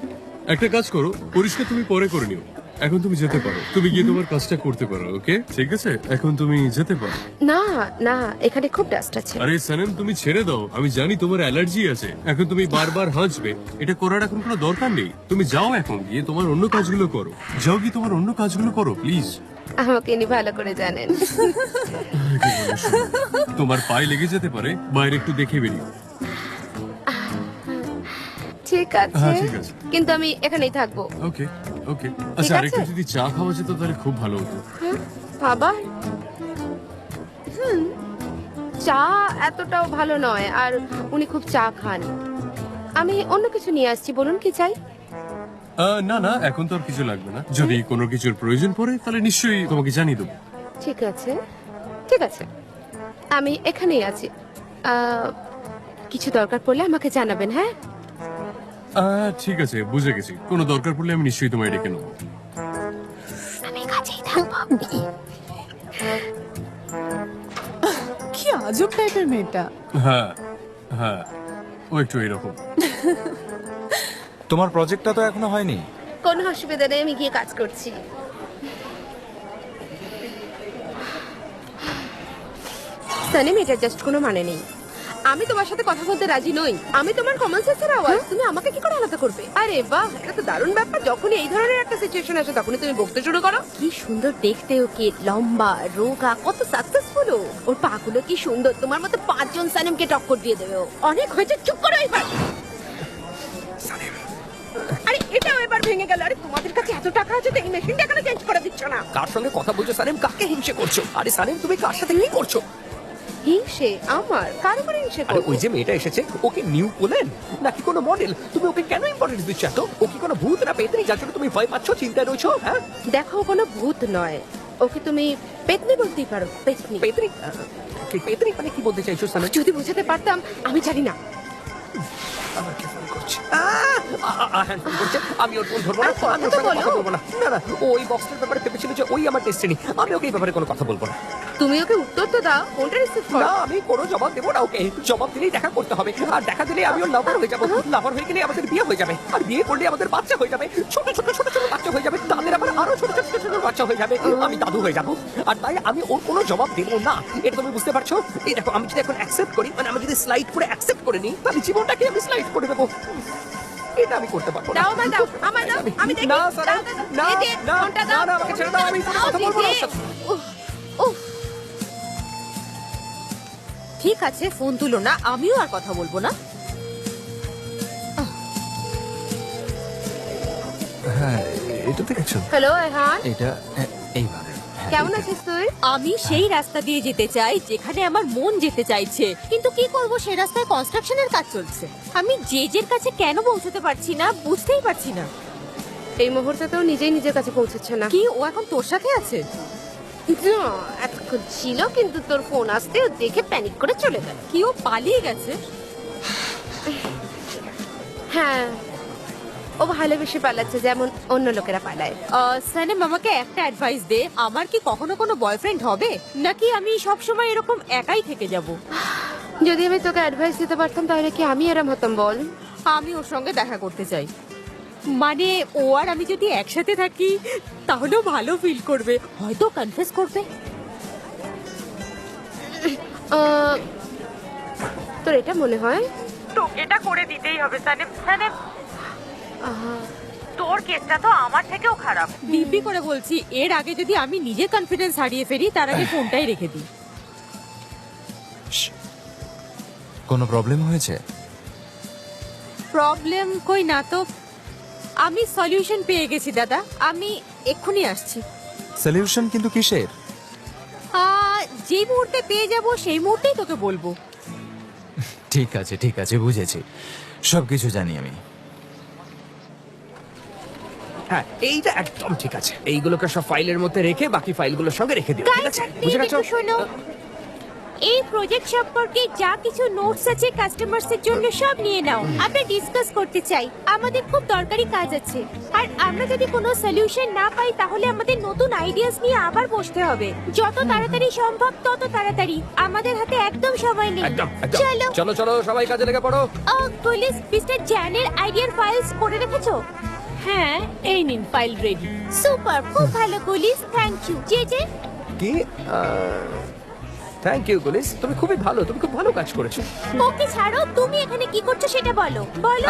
একটা কাজ করো, পরিষ্কার তুমি পরে করে নিও, এখন তুমি যেতে পারো। তুমি গিয়ে তোমার কাজটা করতে পারো, ওকে? ঠিক আছে, এখন তুমি যেতে পারো। না না, এখানে খুব ডাস্ট আছে। আরে সানেম, তুমি ছেড়ে দাও, আমি জানি তোমার অ্যালার্জি আছে। এখন তুমি বারবার হাসবে, এটা করার এখন কোনো দরকার নেই। তুমি যাও, এখন গিয়ে তোমার অন্য কাজগুলো করো। যাও গিয়ে তোমার অন্য কাজগুলো করো প্লিজ। আমাকে ইনি ভালো করে জানেন। তোমার পায়ে লেগে যেতে পারে, বাইরে একটু দেখে বেরিও। ঠিক আছে, হ্যাঁ, ঠিক আছে। কিন্তু আমি এখানেই থাকবো। ওকে ওকে। আচ্ছা আছে? আরেকটু যদি চা খাওয়া যেত তাহলে খুব ভালো হতো। আবার চা এতটাও ভালো নয়, আর উনি খুব চা খান। আমি অন্য কিছু নিয়ে আসছি, বলুন কি চাই? না না, এখন তো আর কিছু লাগবে না। যদি কোনো কিছুর প্রয়োজন পড়ে তাহলে নিশ্চয়ই তোমাকে জানিয়ে দেবো। ঠিক আছে ঠিক আছে, আমি এখানেই আছি। কিছু দরকার পড়লে আমাকে জানাবেন। হ্যাঁ ঠিক আছে, বুঝে গেছি। কোনো দরকার পড়লে আমি নিশ্চয়ই তোমায় ডেকে নেবো। আমি কাছেই থাকবো। কি আজব টাইপের মেয়েটা। হ্যাঁ হ্যাঁ, ও একটু এরকম। তোমার প্রজেক্টটা তো এখনো হয়নি। কোনো অসুবিধা নেই, আমি গিয়ে কাজ করছি। সানিম, এটা জাস্ট কোনো মানে নেই। আমি তোমার সাথে কথা বলতে রাজি নই। আমি তোমার কমন সেন্সের আওয়াজ, তুমি আমাকে কি করে আলাদা করবে? আরে বাহ, এটা তো দারুণ ব্যাপার। যখনই এই ধরনের একটা সিচুয়েশন আসে তখনই তুমি বকতে শুরু করো। কি সুন্দর দেখতে ওকে, লম্বা, রোগা, কত সাকসেসফুল। ওর পাগুলো কি সুন্দর, তোমার মতো 5 জন সানিমকে টক্কর দিয়ে দেবে ও। অনেক হয়েছে, চুপ করো এবার। আরে এটাও এবার ভেঙে গেল। আরে তোমাদের কাছে এত টাকা আছে তো এই মেশিনটা কেন চেঞ্জ করে দিচ্ছ না? কার সঙ্গে কথা বলছো সানিম? কাকে হিংসে করছো? আরে সানিম, তুমি কার সাথে কি করছো? হিংসে? আমার কার উপরে হিংসে আরে করবো? ওই যে মেয়েটা এসেছে, ওকে নিউ পোলেন নাকি কোনো মডেল? তুমি ওকে কেন ইম্পর্টেন্স দিচ্ছ এত? ও কি কোনো ভূত না পেতনি যার জন্য তুমি ভয় পাচ্ছ, চিন্তায় রয়েছো? হ্যাঁ, দেখো, ও কোনো ভূত নয়। ওকে তুমি পেতনি বলতেই পারো, পেতনি। পেতনি? কি পেতনি মানে কি বলতে চাইছো সানিম? যদি বুঝাতে পারতাম, আমি জানি না। আমার কে ফোন করছে? হ্যাঁ, ফোন করছে। আমি ওর ফোন ধরবো না, আর কথা আমি ওর তো সঙ্গে কথা বলো। বলবো না। না না, ও ওই বক্সটার ব্যাপারে ভেবেছিল যে ওই আমার ডেস্টিনি। আমি ওকে এই ব্যাপারে কোনো কথা বলবো না। তুমি ওকে উত্তর তো দাও, ফোনটা রিসিভ না, করো। আমি কোনো জবাব দেবো না ওকে। জবাব দিলেই দেখা করতে হবে, আর দেখা দিলে আমি ওর লাভার হয়ে যাবো। লাভার হয়ে গেলে আমাদের বিয়ে হয়ে যাবে, আর বিয়ে করলে আমাদের বাচ্চা হয়ে যাবে। ছোট ছোট ছোট ছোট বাচ্চা হয়ে যাবে, তাদের আবার আরো ছোট ছোট ছোট ছোট বাচ্চা হয়ে যাবে। আমি দাদু হয়ে যাবো, আর তাই আমি ওর কোনো জবাব দেবো না। এটা তুমি বুঝতে পারছো? এই দেখো, আমি যদি এখন অ্যাকসেপ্ট করি, মানে আমি যদি স্লাইড করে অ্যাকসেপ্ট করে নিই, তাহলে জীবনটাকে আমি স্লাইড করে দেবো। এটা আমি করতে পারবো না। দাও, আমায় দাও, আমায় দাও, আমি দেখি। না, দাও, সারা, দাও, দাও। না, এই যে, না, ফোনটা না, দাও। না, আমাকে ছেড়ে দাও, আমি কোনো কথা বলবো না ওর সাথে। উফ, উফ। ঠিক আছে, ফোন তুলো না, আমিও আর কথা বলবো না। হ্যাঁ, এটা দেখেছো? হ্যালো এহান, এটা এইভাবে। হ্যাঁ, কেমন এইটা। আছিস তুই? আমি সেই রাস্তা দিয়ে যেতে চাই যেখানে আমার মন যেতে চাইছে, কিন্তু কি করব, সেই রাস্তায় কনস্ট্রাকশনের কাজ চলছে। আমি জেজের কাছে কেন পৌঁছতে পারছি না বুঝতেই পারছি না। এই মুহূর্তে তো নিজেই নিজের কাছে পৌঁছচ্ছে না। কি ও এখন তোর সাথে আছে? না, এতক্ষণ ছিল, কিন্তু তোর ফোন আসতে ও দেখে প্যানিক করে চলে গেল। কি ও পালিয়ে গেছে? হ্যাঁ, ও ভালোবেসে পালাচ্ছে যেমন অন্য লোকেরা পালায়। সানিম, আমাকে একটা অ্যাডভাইস দে। আমার কি কখনো কোনো বয়ফ্রেন্ড হবে, নাকি আমি সব সময় এরকম একাই থেকে যাব? যদি আমি তোকে অ্যাডভাইস দিতে পারতাম তাহলে কি আমি এরম হতাম বল? আমি ওর সঙ্গে দেখা করতে চাই। মানে ও আর আমি যদি একসাথে থাকি তাহলেও ভালো ফিল করবে, হয়তো কনফেস করবে। তোর এটা মনে হয়? তো এটা করে দিতেই হবে সানিম। সানিম, তোর কেসটা তো আমার থেকেও খারাপ। দিব্যি করে বলছি, এর আগে যদি আমি নিজের কনফিডেন্স হারিয়ে ফেলি, তার আগে ফোনটাই রেখে দিই। কোনো প্রবলেম হয়েছে? প্রবলেম কই না তো, আমি সলিউশন পেয়ে গেছি দাদা, আমি এক্ষুনি আসছি। সলিউশন কিন্তু কিসের? যেই মুহূর্তে পেয়ে যাব সেই মুহূর্তেই তোকে বলবো। ঠিক আছে, বুঝেছি। সবকিছু জানি আমি। হ্যাঁ, এইটা একদম ঠিক আছে। এইগুলোকে সব ফাইলের মধ্যে রেখে বাকি ফাইলগুলোর সঙ্গে রেখে দিও, ঠিক আছে? বুঝে গেছো? শোনো, এই প্রজেক্ট সম্পর্কে যা কিছু নোটস আছে কাস্টমারসের জন্য সব নিয়ে নাও। আমরা ডিসকাস করতে চাই, আমাদের খুব দরকারি কাজ আছে। আর আমরা যদি কোনো সলিউশন না পাই তাহলে আমাদের নতুন আইডিয়াস নিয়ে আবার বসতে হবে। যত তাড়াতাড়ি সম্ভব তত তাড়াতাড়ি, আমাদের হাতে একদম সময় নেই। একদম একদম। চলো। চলো চলো, সবাই কাজে লেগে পড়ো। পুলিশ, মিস্টার জ্যানের আইডিয়ার ফাইলস করে রেখেছো? হ্যাঁ, এই নিন, ফাইল রেডি। সুপার, খুব ভালো পুলিশ, থ্যাংক ইউ। জেজে কি? থ্যাংক ইউ পুলিশ, তুমি খুবই ভালো, তুমি খুব ভালো কাজ করেছো। ওকে ছাড়ো, তুমি এখানে কি করছো সেটা বলো। বলো।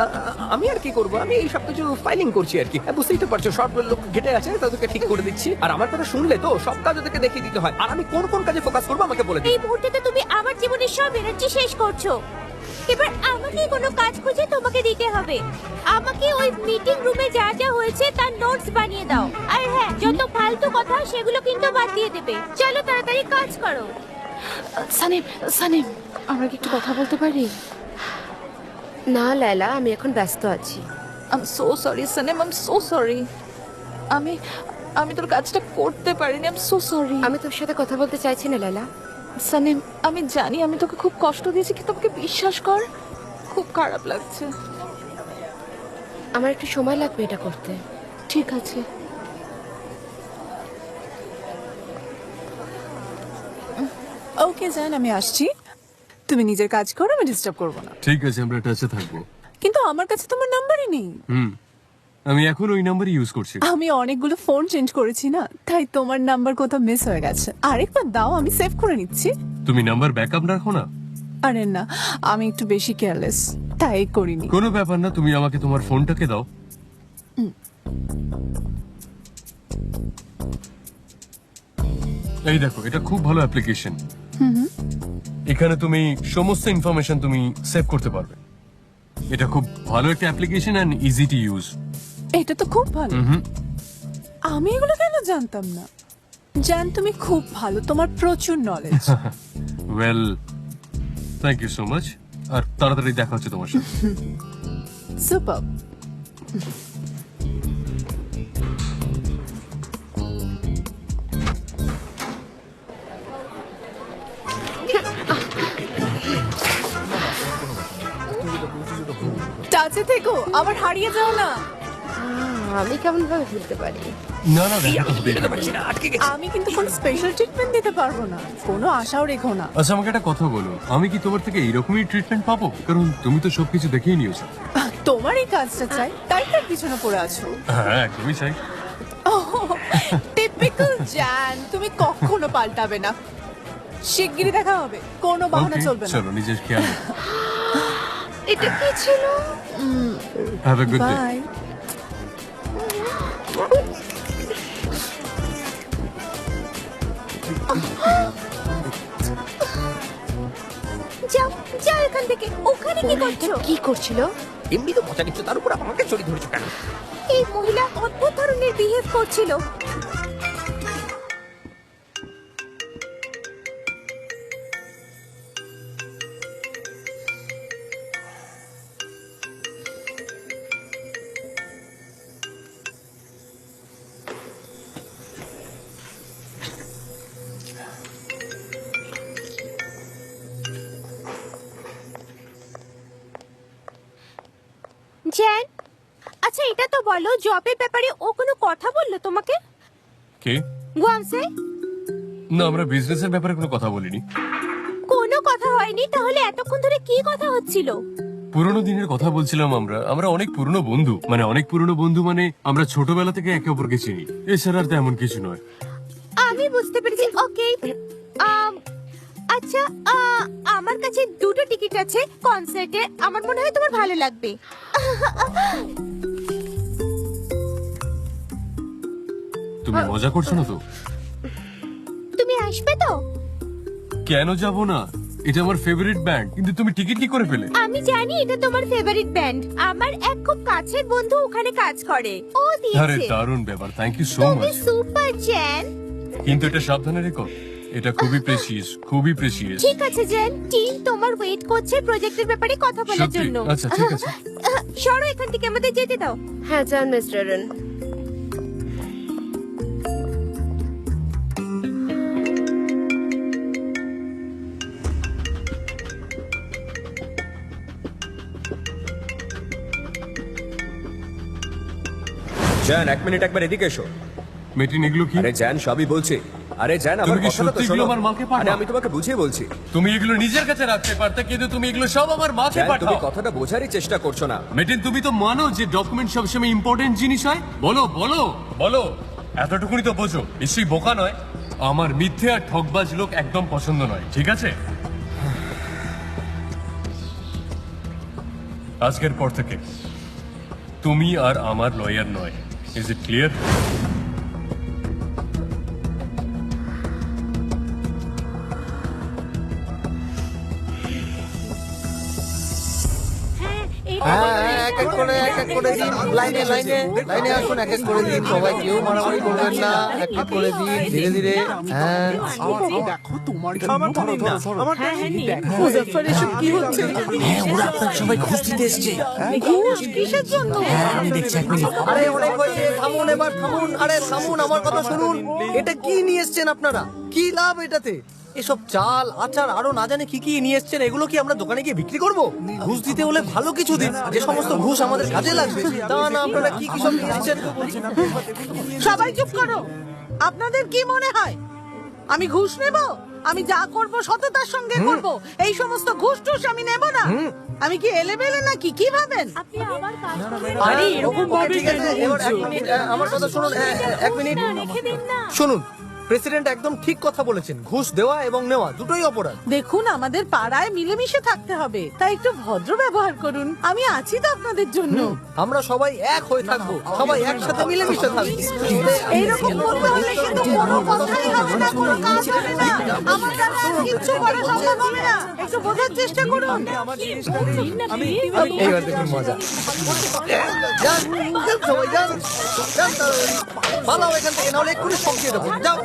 আমি আর কি করবো, আমি এই সব কিছু ফাইলিং করছি আর কি। বুঝতেই তো পারছো, সব লোক ঘেটে আছে, তাদেরকে ঠিক করে দিচ্ছি। আর আমার কথা শুনলে তো সব কাজ ওদেরকে দেখিয়ে দিতে হয়। আর আমি কোন কোন কাজে ফোকাস করবো আমাকে বলে দিই। এই মুহূর্তে তো তুমি আমার জীবনের সব এনার্জি শেষ করছো। এবার আমাকে কোনো কাজ খুঁজে তোমাকে দিতে হবে। আমাকে ওই মিটিং রুমে যা যা হয়েছে তার নোটস বানিয়ে দাও। আর হ্যাঁ, যত ফালতু কথা সেগুলো কিন্তু বাদ দিয়ে দেবে। চলো তাড়াতাড়ি কাজ করো। সানিম, আমরা কি একটু কথা বলতে পারি? না লায়লা, আমি এখন ব্যস্ত আছি। I am so sorry Sanim, I am so sorry. আমি তোর কাজটা করতে পারিনি, আই এম সো সরি। আমি তোর সাথে কথা বলতে চাইছি না লায়লা। সানিম, আমি জানি আমি তোকে খুব কষ্ট দিয়েছি, কিন্তু আমাকে বিশ্বাস কর, খুব খারাপ লাগছে। আমার একটু সময় লাগবে এটা করতে। ঠিক আছে। ওকে জান, আমি আসছি। তুমি নিজের কাজ করো, আমি ডিস্টার্ব করবো না। ঠিক আছে, আমরা টাচে থাকবো। কিন্তু আমার কাছে তোমার নাম্বারই নেই। আমি এখন ওই নাম্বারই ইউজ করছি। আমি অনেকগুলো ফোন চেঞ্জ করেছি না, তাই তোমার নাম্বার কোথাও মিস হয়ে গেছে। আরেকবার দাও, আমি সেভ করে নিচ্ছি। তুমি নাম্বার ব্যাকআপ রাখো না? আরে না, আমি একটু বেশি কেয়ারলেস, তাই করিনি। কোনো ব্যাপার না, তুমি আমাকে তোমার ফোনটাকে দাও। এই দেখো, এটা খুব ভালো অ্যাপ্লিকেশন। এখানে তুমি সমস্ত ইনফরমেশন তুমি সেভ করতে পারবে। এটা খুব ভালো একটা application and easy to use. এটা তো খুব ভালো। আমি এগুলো কেন জানতাম না? জান, তুমি খুব ভালো, তোমার প্রচুর knowledge. Well, thank you so much. আর তাড়াতাড়ি দেখা হচ্ছে তোমার সাথে। সুপার। টাচে থেকো, আবার হারিয়ে যাও না। আমি কেমন ভাবে ফেলতে পারি? না না, দেখা তো দেখতে আমি কিন্তু কোনো স্পেশাল ট্রিটমেন্ট দিতে পারবো না, কোনো আশাও রেখো না। আচ্ছা, আমাকে একটা কথা বলো, আমি কি তোমার থেকে এইরকমই ট্রিটমেন্ট পাবো? কারণ তুমি তো সবকিছু দেখেই নিয়েছো। তোমার এই কাজটা চাই, তাই তার পিছনে পড়ে আছো। হ্যাঁ, একদমই চাই। টিপিক্যাল জান, তুমি কখনো পাল্টাবে না। শিগগিরই দেখা হবে, কোনো বাহানা Okay, চলবে না। চলো, নিজের খেয়াল রেখো। এটা কি ছিল? Have a good day. Bye. যাও যাও এখান থেকে। ওখানে কি করছো? কি করছিল? এমনি তো মজা নিচ্ছ, তার উপর আমাকে চড়ি ধরেছো কেন? এই মহিলা অদ্ভুত ধরনের বিহেভ করছিল। জ্যান, আচ্ছা এটা তো বলো, জবের ব্যাপারে ও কোনো কথা বললো তোমাকে? কে? গুয়ামসে না, আমরা বিজনেসের ব্যাপারে কোনো কথা বলিনি। কোনো কথা হয়নি? তাহলে এতক্ষণ ধরে কি কথা হচ্ছিল? পুরোনো দিনের কথা বলছিলাম। আমরা অনেক পুরনো বন্ধু, অনেক পুরনো বন্ধু, আমরা ছোটবেলা থেকে একে অপরকে চিনি। এছাড়া আর তেমন কিছু নয়। আমি বুঝতে পেরেছি। ওকে, আচ্ছা, আমার কাছে দুটো টিকিট আছে কনসার্টে, আমার মনে হয় তোমার ভালো লাগবে। তুমি মজা করছো না তো? তুমি আসবে তো? কেন যাব না? এটা আমার ফেভারিট ব্যান্ড। কিন্তু তুমি টিকিট কি করে পেলে? আমি জানি এটা তোমার ফেভারিট ব্যান্ড। আমার এক খুব কাছের বন্ধু ওখানে কাজ করে, ও আরে দিয়েছে। দারুণ ব্যাপার, থ্যাংক ইউ সো তুমি মাচ। Super Gen. কিন্তু এটা সাবধানে রেখো, এটা খুবই প্রেসিয়াস, খুবই প্রেসিয়াস। ঠিক আছে জ্যান, টিম তোমার ওয়েট করছে প্রজেক্টের ব্যাপারে কথা বলার সত্যি? জন্য। আচ্ছা, ঠিক আছে। সরো এখান থেকে, আমাদের যেতে দাও। হ্যাঁ, যান মিস্টার রন। জ্যান, এক মিনিট, একবার এদিকে এসো। মেটিন, এগুলো কি? আরে জ্যান, সবই বলছি। আরে জ্যান, তুমি আমার কি কথাটা তো সত্যি এগুলো শোনো। আমার মাকে পাঠাও? আরে আমি তোমাকে বুঝিয়ে বলছি। তুমি এগুলো নিজের কাছে রাখতে পারতে, কিন্তু তুমি এগুলো সব আমার মাকে জ্যান, তুমি পাঠাও। কথাটা বোঝারই চেষ্টা করছো না। মেটিন, তুমি তো মানো যে ডকুমেন্ট সবসময় ইম্পর্টেন্ট জিনিস হয়? বলো বলো বলো, এতটুকুনি তো বোঝো। নিশ্চয়ই বোকা নয়। আমার মিথ্যে আর ঠকবাজ লোক একদম পছন্দ নয়, ঠিক আছে? আজকের পর থেকে তুমি আর আমার লয়ার নয়। Is it clear? এক এক করে দিন, লাইনে লাইনে লাইনে আসুন, এক এক করে দিন, সবাই কেউ মারামারি করবেন না, এক এক করে দিন, ধীরে ধীরে। হ্যাঁ, মুজাফফর, এসব কি হচ্ছে? ওরা আপনার সবাই ঘুষ দিতে এসছে। ঘুষ কিসের জন্য? আমি দেখছি, এক মিনিট। আরে অনেক হয়েছে, থামুন এবার, থামুন। আরে থামুন, আমার কথা শুনুন। এটা কি নিয়ে এসছেন আপনারা? কি লাভ এটাতে? এসব চাল আচার আরো না জানে কি কি নিয়ে এসছেন, এগুলো কি আমরা দোকানে গিয়ে বিক্রি করব? ঘুষ দিতে হলে ভালো কিছু দিন, যে সমস্ত ঘুষ আমাদের কাজে লাগবে। তা না, আপনারা কি কি সব নিয়ে এসছেন? সবাই চুপ করো। আপনাদের কি মনে হয় আমি ঘুষ নেব? আমি যা করব সততার সঙ্গে করব। এই সমস্ত ঘুষ টুস আমি নেব না। আমি কি এলেবেলে নাকি, কি ভাবেন? আপনি আমার কাজ আরে এরকম ভাবে ঠিক আছে, এবার এক মিনিট, আমার কথা শুনুন, এক মিনিট শুনুন। প্রেসিডেন্ট একদম ঠিক কথা বলেছেন, ঘুষ দেওয়া এবং নেওয়া দুটোই অপরাধ। দেখুন, আমাদের পাড়ায় মিলেমিশে থাকতে হবে, তাই একটু ভদ্র ব্যবহার করুন। আমি আছি তো আপনাদের জন্য। আমরা সবাই এক হয়ে থাকবো, সবাই একসাথে মিলেমিশে থাকবো। এইরকম করতে হলে কিন্তু কোনো কথাই হবে না, কোনো কাজ হবে না। আমার দ্বারা আর কিচ্ছু করা সম্ভব হবে না। একটু বোঝার চেষ্টা করুন। এইবার দেখুন মজা। যান, সবাই যান, যান তাড়াতাড়ি। পালাও এখান থেকে, নাহলে এক্ষুনি সব দিয়ে দেবো। যাও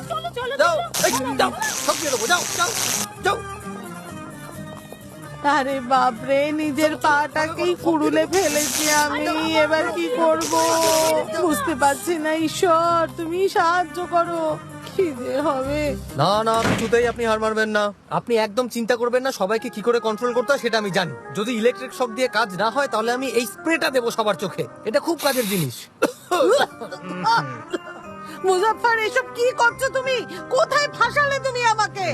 যাও, এই, যাও, সব দিয়ে দেবো। যাও যাও যাও। আরে বাপরে, নিজের পাটাকেই কুড়ুলে ফেলেছি আমি। এবার কি করব বুঝতে পারছি না। ঈশ্বর, তুমি সাহায্য করো, কি যে হবে। না না, কিছুতেই আপনি হার মারবেন না। আপনি একদম চিন্তা করবেন না সবাইকে কি করে কন্ট্রোল করতে হয় সেটা আমি জানি। যদি ইলেকট্রিক শক দিয়ে কাজ না হয় তাহলে আমি এই স্প্রেটা দেবো সবার চোখে। এটা খুব কাজের জিনিস। মুজাফফর, এসব কি করছো তুমি? কোথায় ফাঁসালে তুমি আমাকে?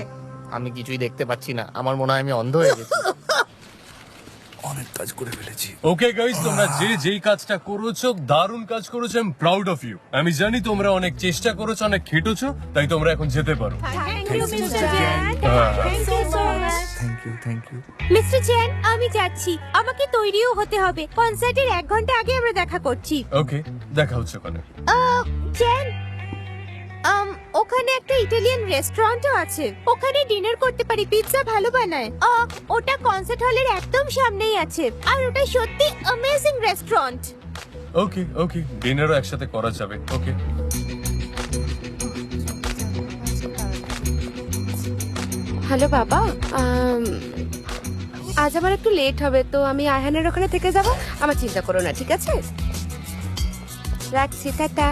আমি কিছুই দেখতে পাচ্ছি না, আমার মনে হয় আমি অন্ধ হয়ে গেছি। অনেক কাজ করে ফেলেছি। ওকে গাইস, তোমরা যে যেই কাজটা করেছো দারুণ কাজ করেছো। I am proud of you. আমি জানি তোমরা অনেক চেষ্টা করেছো, অনেক খেটেছো, তাই তোমরা এখন যেতে পারো। Thank you Mister Jan, thank you so much. Thank you. Mister Jan, আমি যাচ্ছি, আমাকে তৈরিও হতে হবে। কনসার্টের 1 ঘন্টা আগে আমরা দেখা করছি। ওকে, দেখা হচ্ছে ওখানে। জ্যান, ওখানে একটা ইটালিয়ান রেস্টুরেন্টও আছে, ওখানে ডিনার করতে পারি। পিৎজা ভালো বানায়। ওটা কনসার্ট হলের একদম সামনেই আছে, আর ওটা সত্যি অ্যামেজিং রেস্টুরেন্ট। ওকে ওকে, ডিনারও একসাথে করা যাবে। ওকে, হ্যালো বাবা, আজ আমার একটু লেট হবে, তো আমি আয়হানের ওখানে থেকে যাব। আমার চিন্তা করো না, ঠিক আছে? রাখছি, টাটা।